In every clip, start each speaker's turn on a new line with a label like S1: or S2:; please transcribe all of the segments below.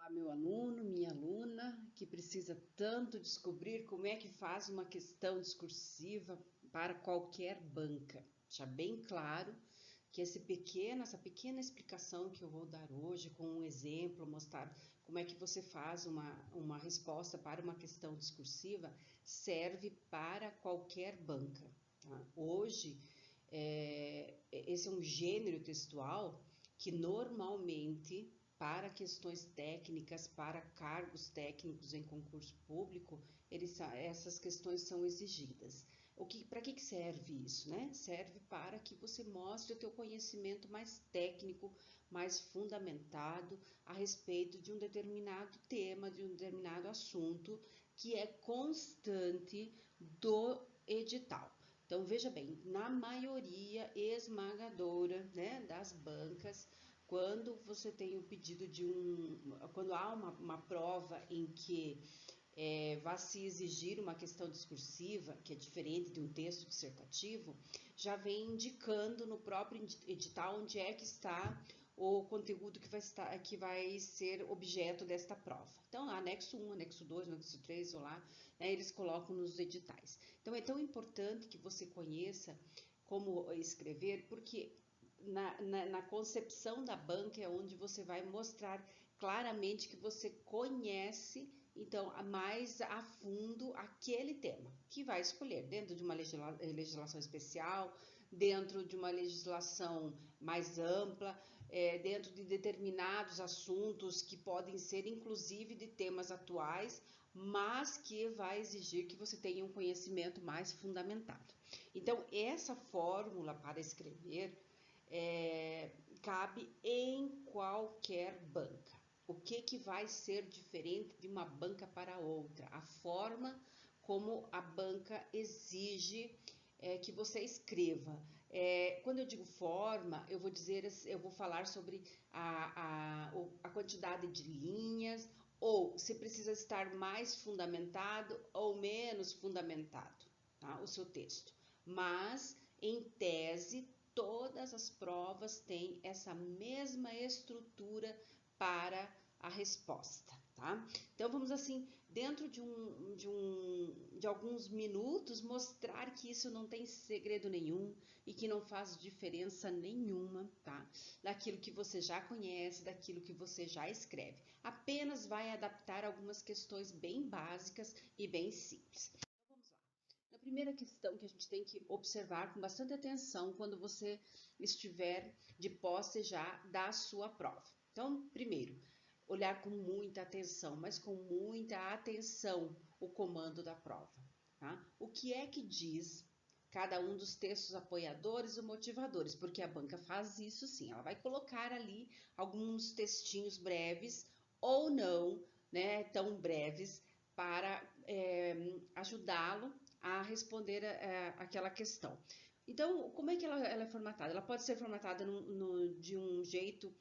S1: Meu aluno, minha aluna, que precisa tanto descobrir como é que faz uma questão discursiva para qualquer banca. Já bem claro que essa pequena explicação que eu vou dar hoje, com um exemplo, mostrar como é que você faz uma resposta para uma questão discursiva, serve para qualquer banca. Tá? Hoje, esse é um gênero textual que normalmente para questões técnicas, para cargos técnicos em concurso público, essas questões são exigidas. Para que serve isso, né? Serve para que você mostre o teu conhecimento mais técnico, mais fundamentado a respeito de um determinado tema, de um determinado assunto que é constante do edital. Então, veja bem, na maioria esmagadora, né, das bancas, quando você tem o pedido quando há uma prova em que vai se exigir uma questão discursiva, que é diferente de um texto dissertativo, já vem indicando no próprio edital onde é que está o conteúdo que vai ser objeto desta prova. Então, lá, anexo 1, anexo 2, anexo 3, ou lá, né, eles colocam nos editais. Então, é tão importante que você conheça como escrever, porque na concepção da banca é onde você vai mostrar claramente que você conhece, então, mais a fundo aquele tema que vai escolher dentro de uma legislação especial, dentro de uma legislação mais ampla, dentro de determinados assuntos que podem ser inclusive de temas atuais, mas que vai exigir que você tenha um conhecimento mais fundamentado. Então, essa fórmula para escrever cabe em qualquer banca. O que vai ser diferente de uma banca para outra? A forma como a banca exige que você escreva. Quando eu digo forma, eu vou falar sobre a quantidade de linhas, ou se precisa estar mais fundamentado ou menos fundamentado, tá? O seu texto. Mas, em tese, todas as provas têm essa mesma estrutura para a resposta, tá? Então, vamos assim, dentro de alguns minutos, mostrar que isso não tem segredo nenhum e que não faz diferença nenhuma, tá? Daquilo que você já conhece, daquilo que você já escreve. Apenas vai adaptar algumas questões bem básicas e bem simples. Então, vamos lá. A primeira questão que a gente tem que observar com bastante atenção quando você estiver de posse já da sua prova. Então, primeiro, olhar com muita atenção, mas com muita atenção o comando da prova. Tá? O que é que diz cada um dos textos apoiadores e motivadores? Porque a banca faz isso sim, ela vai colocar ali alguns textinhos breves ou não, né, tão breves, para ajudá-lo a responder aquela questão. Então, como é que ela é formatada? Ela pode ser formatada de um jeito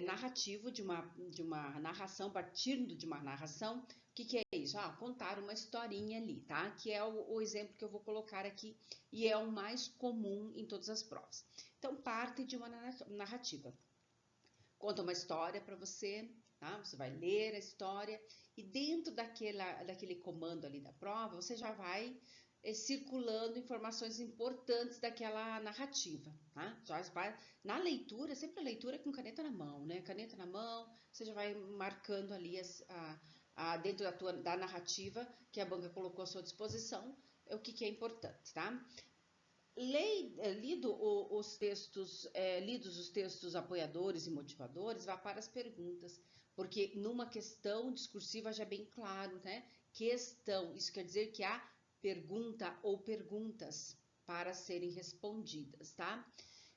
S1: narrativo, de uma narração, partindo de uma narração. O que é isso? Contar uma historinha ali, tá? Que é o exemplo que eu vou colocar aqui e é o mais comum em todas as provas. Então, parte de uma narrativa. Conta uma história para você, tá? Você vai ler a história e dentro daquele comando ali da prova, você já vai circulando informações importantes daquela narrativa, tá? Já vai, na leitura, sempre a leitura com caneta na mão, né? Caneta na mão, você já vai marcando ali dentro da narrativa que a banca colocou à sua disposição, o que é importante, tá? Lidos os textos apoiadores e motivadores, vá para as perguntas, porque numa questão discursiva já é bem claro, né? Questão, isso quer dizer que há pergunta ou perguntas para serem respondidas, tá?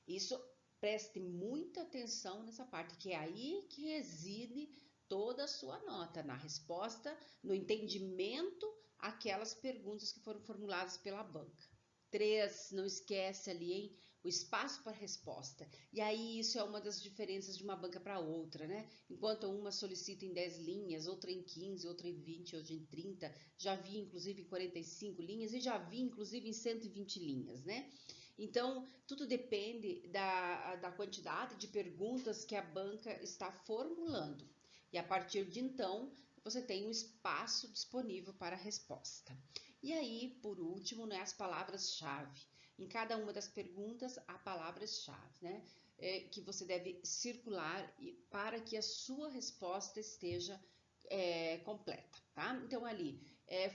S1: Isso, preste muita atenção nessa parte, que é aí que reside toda a sua nota, na resposta, no entendimento aquelas perguntas que foram formuladas pela banca. 3, não esquece ali, hein? O espaço para resposta. E aí isso é uma das diferenças de uma banca para outra, né? Enquanto uma solicita em 10 linhas, outra em 15, outra em 20, outra em 30, já vi inclusive em 45 linhas e já vi inclusive em 120 linhas, né? Então, tudo depende da quantidade de perguntas que a banca está formulando. E a partir de então, você tem um espaço disponível para a resposta. E aí, por último, né, as palavras-chave. Em cada uma das perguntas, há palavras-chave, né? Que você deve circular para que a sua resposta esteja completa, tá? Então, ali,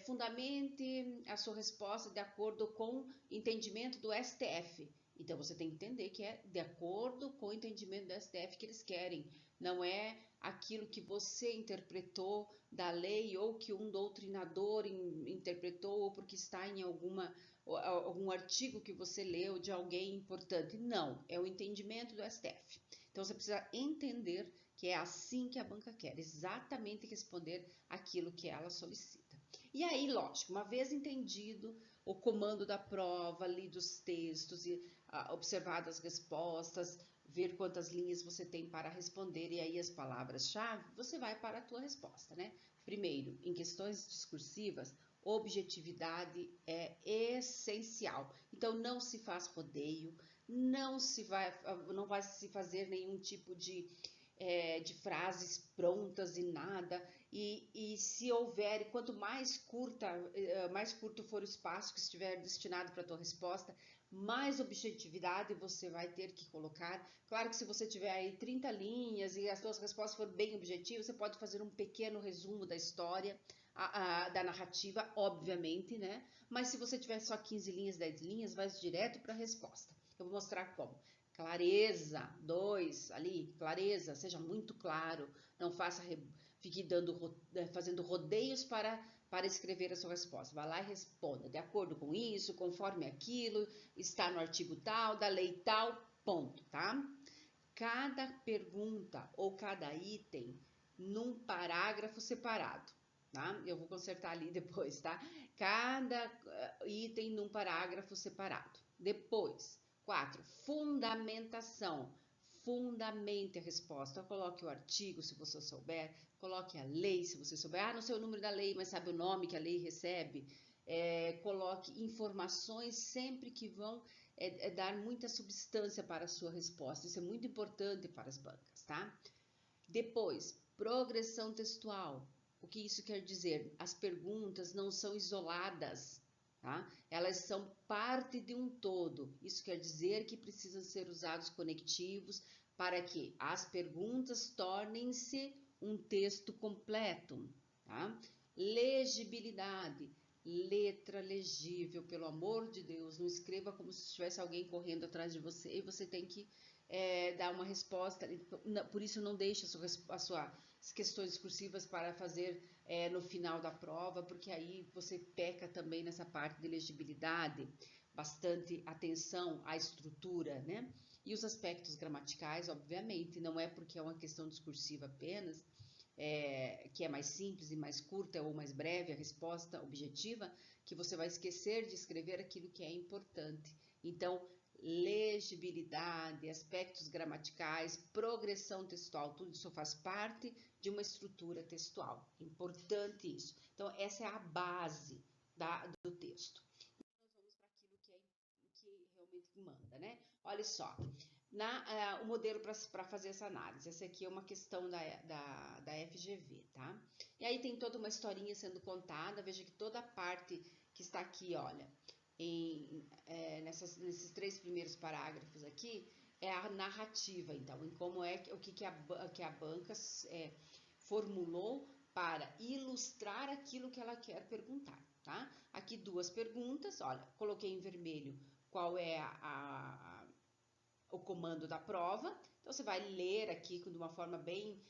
S1: fundamente a sua resposta de acordo com o entendimento do STF. Então, você tem que entender que é de acordo com o entendimento do STF que eles querem, não é aquilo que você interpretou da lei ou que um doutrinador interpretou ou porque está em algum artigo que você leu de alguém importante. Não, é o entendimento do STF. Então, você precisa entender que é assim que a banca quer, exatamente responder aquilo que ela solicita. E aí, lógico, uma vez entendido o comando da prova, lidos os textos e observado as respostas, ver quantas linhas você tem para responder e aí as palavras-chave, você vai para a tua resposta, né? Primeiro, em questões discursivas, objetividade é essencial. Então, não se faz rodeio, não vai se fazer nenhum tipo de frases prontas e nada. E se houver, quanto mais curto for o espaço que estiver destinado para a tua resposta, mais objetividade você vai ter que colocar. Claro que se você tiver aí 30 linhas e as suas respostas forem bem objetivas, você pode fazer um pequeno resumo da história, da narrativa, obviamente, né? Mas se você tiver só 15 linhas, 10 linhas, vai direto para a resposta. Eu vou mostrar como. Clareza, 2, ali, clareza, seja muito claro, não fique fazendo rodeios para escrever a sua resposta. Vá lá e responda, de acordo com isso, conforme aquilo, está no artigo tal, da lei tal, ponto, tá? Cada pergunta ou cada item num parágrafo separado, tá? Eu vou consertar ali depois, tá? Cada item num parágrafo separado. Depois, 4, fundamentação. Fundamente a resposta. Coloque o artigo, se você souber. Coloque a lei, se você souber. Não sei o número da lei, mas sabe o nome que a lei recebe. Coloque informações sempre que vão dar muita substância para a sua resposta. Isso é muito importante para as bancas, tá? Depois, progressão textual. O que isso quer dizer? As perguntas não são isoladas, tá? Elas são parte de um todo. Isso quer dizer que precisam ser usados conectivos para que as perguntas tornem-se um texto completo, tá? Legibilidade. Letra legível, pelo amor de Deus, não escreva como se tivesse alguém correndo atrás de você e você tem que dar uma resposta. Por isso, não deixe as suas questões discursivas para fazer no final da prova, porque aí você peca também nessa parte de legibilidade, bastante atenção à estrutura, né? E os aspectos gramaticais, obviamente, não é porque é uma questão discursiva apenas, que é mais simples e mais curta ou mais breve a resposta objetiva, que você vai esquecer de escrever aquilo que é importante. Então, legibilidade, aspectos gramaticais, progressão textual, tudo isso faz parte de uma estrutura textual. Importante isso. Então, essa é a base do texto. E nós vamos para aquilo que realmente manda, né? Olha só, o modelo para fazer essa análise. Essa aqui é uma questão da FGV, tá? E aí tem toda uma historinha sendo contada. Veja que toda a parte que está aqui, olha, nesses 3 primeiros parágrafos aqui, é a narrativa, então, em como o que a banca formulou para ilustrar aquilo que ela quer perguntar, tá? Aqui 2 perguntas, olha, coloquei em vermelho qual é o comando da prova. Então, você vai ler aqui de uma forma bem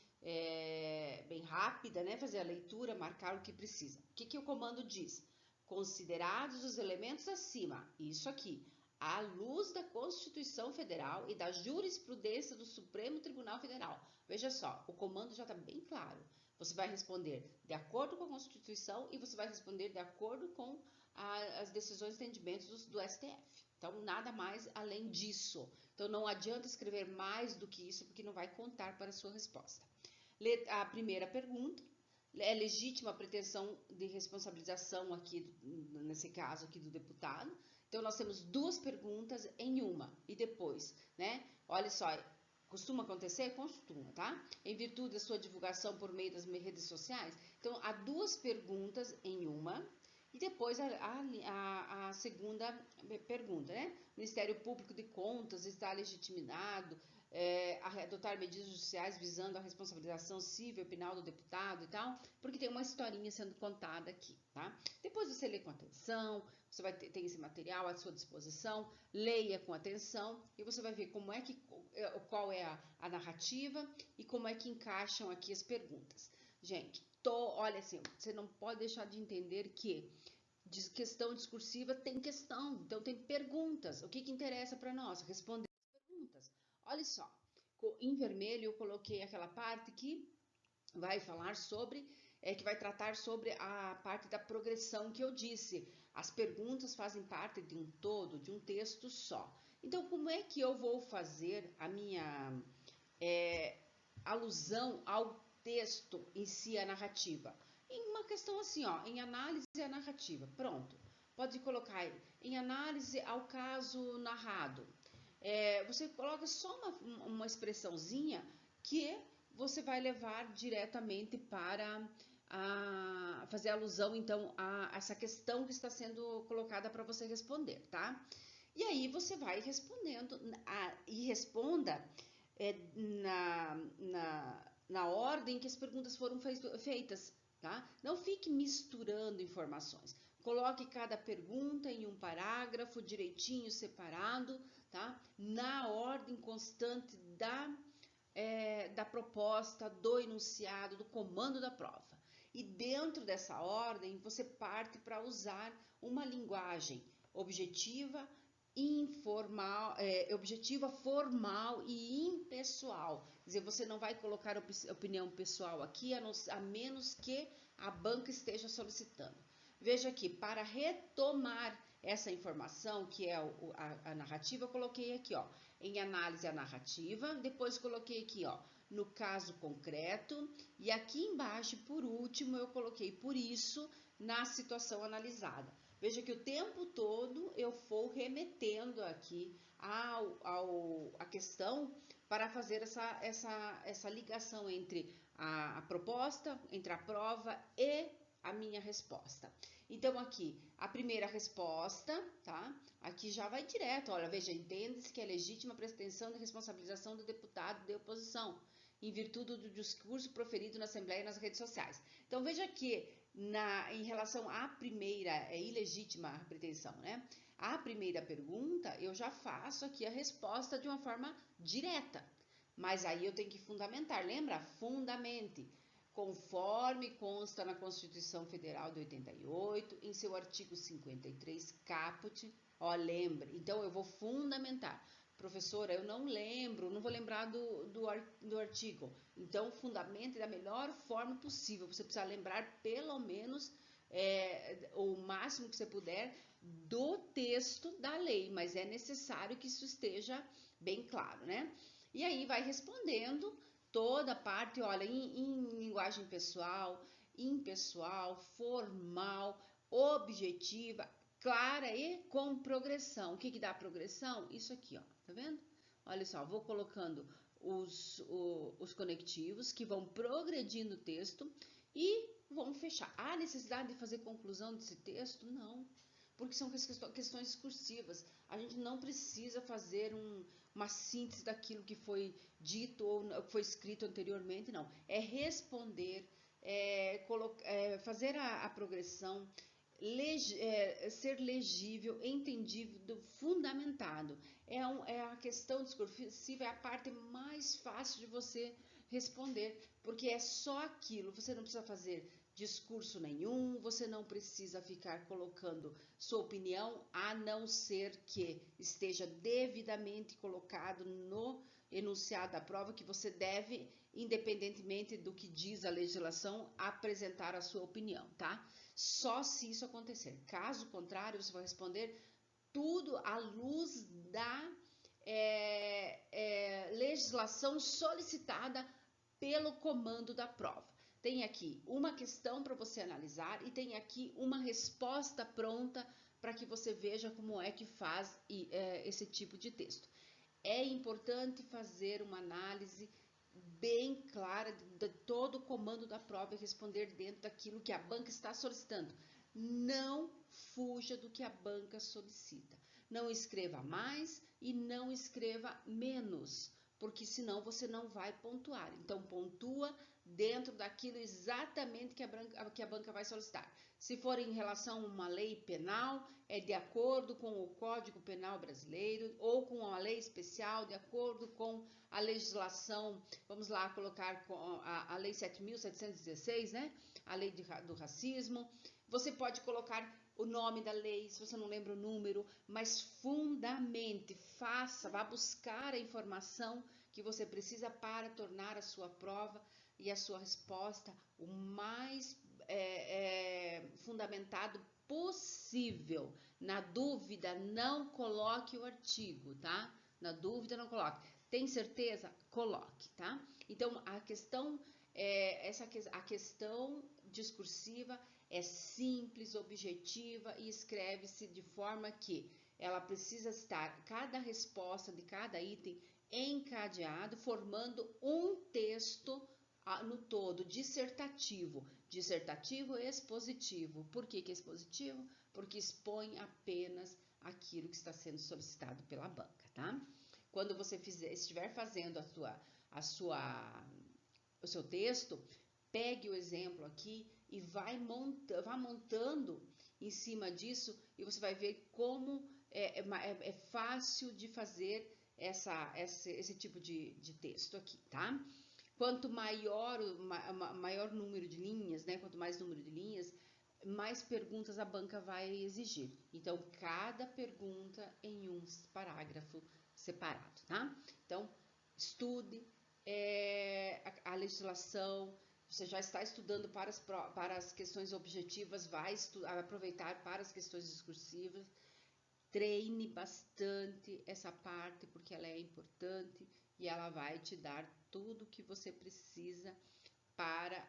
S1: rápida, né? Fazer a leitura, marcar o que precisa. O que o comando diz? Considerados os elementos acima, isso aqui, à luz da Constituição Federal e da jurisprudência do Supremo Tribunal Federal. Veja só, o comando já está bem claro. Você vai responder de acordo com a Constituição e você vai responder de acordo com as decisões e entendimentos do STF. Então, nada mais além disso. Então, não adianta escrever mais do que isso, porque não vai contar para a sua resposta. A primeira pergunta: é legítima a pretensão de responsabilização aqui, nesse caso aqui do deputado? Então, nós temos 2 perguntas em uma. E depois, né? Olha só, Costuma acontecer? Costuma, tá? Em virtude da sua divulgação por meio das redes sociais. Então, há duas perguntas em uma. E depois a segunda pergunta, né? O Ministério Público de Contas está legitimado a adotar medidas judiciais visando a responsabilização civil e penal do deputado e tal, porque tem uma historinha sendo contada aqui, tá? Depois você lê com atenção, você vai ter esse material à sua disposição, leia com atenção e você vai ver como é que, qual é a narrativa e como é que encaixam aqui as perguntas. Gente, olha assim, você não pode deixar de entender que questão discursiva tem questão, então tem perguntas. O que interessa para nós? Responder as perguntas. Olha só, em vermelho eu coloquei aquela parte que vai falar sobre, que vai tratar sobre a parte da progressão que eu disse. As perguntas fazem parte de um todo, de um texto só. Então, como é que eu vou fazer a minha alusão ao texto em si, a narrativa? Em uma questão assim, ó, em análise à narrativa. Pronto. Pode colocar em análise ao caso narrado. Você coloca só uma expressãozinha que você vai levar diretamente para fazer alusão, então, a essa questão que está sendo colocada para você responder, tá? E aí você vai respondendo e responda na ordem que as perguntas foram feitas, tá? Não fique misturando informações. Coloque cada pergunta em um parágrafo direitinho separado, tá? Na ordem constante da proposta, do enunciado, do comando da prova. E dentro dessa ordem, você parte para usar uma linguagem objetiva, objetiva, formal e impessoal. Quer dizer, você não vai colocar opinião pessoal aqui, a menos que a banca esteja solicitando. Veja aqui, para retomar essa informação, que é a narrativa, eu coloquei aqui, ó, em análise à narrativa, depois coloquei aqui, ó, no caso concreto, e aqui embaixo, por último, eu coloquei por isso na situação analisada. Veja que o tempo todo eu vou remetendo aqui a questão para fazer essa ligação entre a proposta, entre a prova e a minha resposta. Então, aqui, a primeira resposta, tá? Aqui já vai direto, olha, veja, entende-se que é legítima a pretensão de responsabilização do deputado de oposição, em virtude do discurso proferido na Assembleia e nas redes sociais. Então, veja que, em relação à primeira, é ilegítima a pretensão, né? A primeira pergunta, eu já faço aqui a resposta de uma forma direta, mas aí eu tenho que fundamentar, lembra? Fundamente. Conforme consta na Constituição Federal de 88, em seu artigo 53, caput, ó, lembre. Então, eu vou fundamentar. Professora, eu não lembro, não vou lembrar do artigo. Então, fundamente da melhor forma possível. Você precisa lembrar, pelo menos, o máximo que você puder, do texto da lei. Mas é necessário que isso esteja bem claro, né? E aí, vai respondendo toda a parte, olha, em linguagem pessoal, impessoal, formal, objetiva, clara e com progressão. O que dá progressão? Isso aqui, ó, tá vendo? Olha só, vou colocando os conectivos que vão progredindo o texto e vão fechar. Há necessidade de fazer conclusão desse texto? Não, porque são questões discursivas. A gente não precisa fazer uma síntese daquilo que foi dito ou que foi escrito anteriormente, não. É responder, fazer a progressão, ser legível, entendível, fundamentado. A questão discursiva é a parte mais fácil de você responder, porque é só aquilo, você não precisa fazer discurso nenhum, você não precisa ficar colocando sua opinião, a não ser que esteja devidamente colocado no enunciado da prova, que você deve, independentemente do que diz a legislação, apresentar a sua opinião, tá? Só se isso acontecer. Caso contrário, você vai responder tudo à luz da legislação solicitada pelo comando da prova. Tem aqui uma questão para você analisar e tem aqui uma resposta pronta para que você veja como é que faz esse tipo de texto. é importante fazer uma análise bem clara de todo o comando da prova e responder dentro daquilo que a banca está solicitando. Não fuja do que a banca solicita. Não escreva mais e não escreva menos, porque senão você não vai pontuar. Então, pontua dentro daquilo exatamente que a banca vai solicitar. Se for em relação a uma lei penal, é de acordo com o Código Penal brasileiro ou com uma lei especial, de acordo com a legislação, vamos lá colocar a Lei 7.716, né? A lei do racismo. Você pode colocar o nome da lei, se você não lembra o número, mas fundamente, vá buscar a informação que você precisa para tornar a sua prova e a sua resposta o mais fundamentado possível. Na dúvida, não coloque o artigo, tá? Na dúvida, não coloque. Tem certeza? Coloque, tá? Então, a questão a questão discursiva é simples, objetiva e escreve-se de forma que ela precisa estar, cada resposta de cada item encadeado, formando um texto no todo, dissertativo e expositivo. Por que expositivo? Porque expõe apenas aquilo que está sendo solicitado pela banca, tá? Quando você estiver fazendo o seu texto, pegue o exemplo aqui e vá montando em cima disso e você vai ver como é fácil de fazer esse tipo de texto aqui, tá? Quanto maior número de linhas, né? Quanto mais número de linhas, mais perguntas a banca vai exigir. Então, cada pergunta em um parágrafo separado, tá? Então, estude a legislação. Você já está estudando para as questões objetivas, vai aproveitar para as questões discursivas. Treine bastante essa parte, porque ela é importante e ela vai te dar tudo o que você precisa para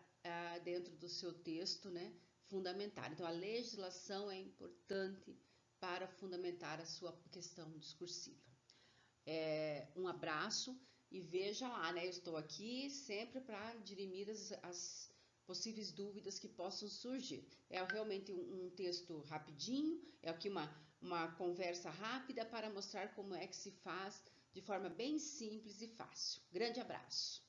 S1: dentro do seu texto, né, fundamentar. Então, a legislação é importante para fundamentar a sua questão discursiva. Um abraço e veja lá, né, eu estou aqui sempre para dirimir as possíveis dúvidas que possam surgir. É realmente um texto rapidinho, é aqui uma conversa rápida para mostrar como é que se faz de forma bem simples e fácil. Grande abraço!